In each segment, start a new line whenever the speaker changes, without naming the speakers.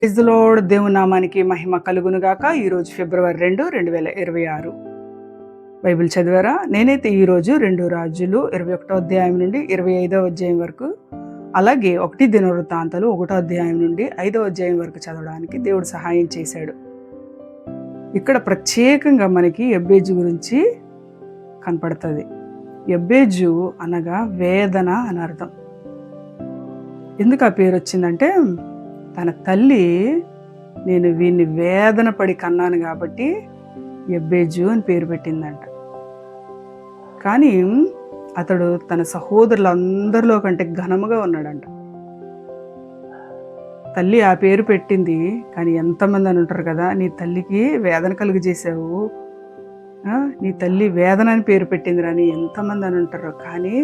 Praise the lord. దేవుని నామానికి మహిమ కలుగును గాక. ఈరోజు ఫిబ్రవరి 2, 2026 బైబిల్ చదివారా? నేనైతే ఈరోజు 2 రాజులు 21వ అధ్యాయం నుండి 25వ అధ్యాయం వరకు, అలాగే 1 దినవృత్తాంతాలు 1వ అధ్యాయం నుండి 5వ అధ్యాయం వరకు చదవడానికి దేవుడు సహాయం చేశాడు. ఇక్కడ ప్రత్యేకంగా మనకి యబ్బేజు గురించి కనపడుతుంది. యబ్బేజు అనగా వేదన అని అర్థం. ఎందుకు ఆ పేరు వచ్చిందంటే, తన తల్లి నేను వీడిని వేదన పడి కన్నాను కాబట్టి యబ్బేజు అని పేరు పెట్టిందంట. కానీ అతడు తన సహోదరులందరిలో కంటే ఘనముగా ఉన్నాడంట. తల్లి ఆ పేరు పెట్టింది, కానీ ఎంతమంది అని ఉంటారు కదా, నీ తల్లికి వేదన కలుగు చేసావు, నీ తల్లి వేదన అని పేరు పెట్టింది అని ఎంతమంది అని ఉంటారు. కానీ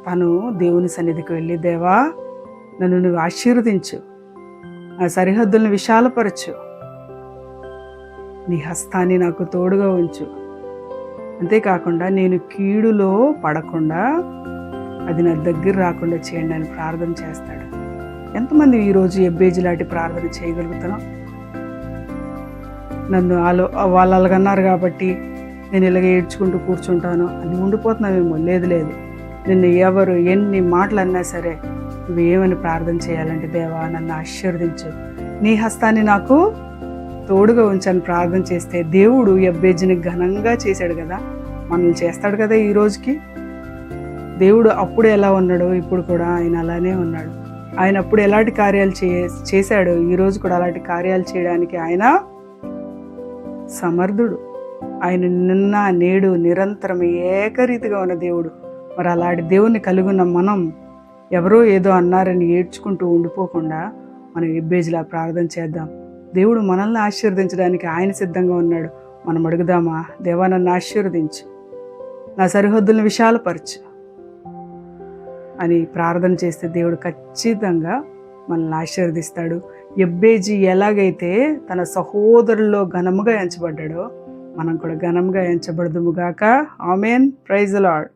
తను దేవుని సన్నిధికి వెళ్ళి, దేవా నన్ను నువ్వు ఆశీర్వదించు, నా సరిహద్దులను విశాలపరచు, నీ హస్తాన్ని నాకు తోడుగా ఉంచు, అంతేకాకుండా నేను కీడులో పడకుండా అది నా దగ్గర రాకుండా చేయండి అని ప్రార్థన చేస్తాడు. ఎంతమంది ఈరోజు యబ్బేజు లాంటి ప్రార్థన చేయగలుగుతున్నాం? నన్ను వాళ్ళు అలాగన్నారు కాబట్టి నేను ఇలాగ ఏడ్చుకుంటూ కూర్చుంటాను అది ఉండిపోతున్నావేమో. లేదు, నిన్ను ఎవరు ఎన్ని మాటలు అన్నా సరే నువ్వేమని ప్రార్థన చేయాలంటే, దేవా నన్ను ఆశీర్వదించు, నీ హస్తాన్ని నాకు తోడుగా ఉంచని ప్రార్థన చేస్తే దేవుడు యబ్బేజుని ఘనంగా చేశాడు కదా, మనల్ని చేస్తాడు కదా. ఈ రోజుకి దేవుడు అప్పుడు ఎలా ఉన్నాడో ఇప్పుడు కూడా ఆయన అలానే ఉన్నాడు. ఆయన అప్పుడు ఎలాంటి కార్యాలు చేశాడో ఈ రోజు కూడా అలాంటి కార్యాలు చేయడానికి ఆయన సమర్థుడు. ఆయన నిన్న నేడు నిరంతరం ఏకరీతిగా ఉన్న దేవుడు. మరి అలాంటి దేవుణ్ణి కలిగి ఉన్న మనం ఎవరో ఏదో అన్నారని ఏడ్చుకుంటూ ఉండిపోకుండా మనం యబ్బేజులా ప్రార్థన చేద్దాం. దేవుడు మనల్ని ఆశీర్వదించడానికి ఆయన సిద్ధంగా ఉన్నాడు. మనం అడుగుదామా, దేవా నన్ను ఆశీర్వదించు, నా సరిహద్దులను విశాలపరచు అని ప్రార్థన చేస్తే దేవుడు ఖచ్చితంగా మనల్ని ఆశీర్వదిస్తాడు. యబ్బేజు ఎలాగైతే తన సహోదరుల్లో ఘనముగా ఎంచబడ్డాడో మనం కూడా ఘనముగా ఎంచబడదుముగాక. ఆమేన్. Praise the lord.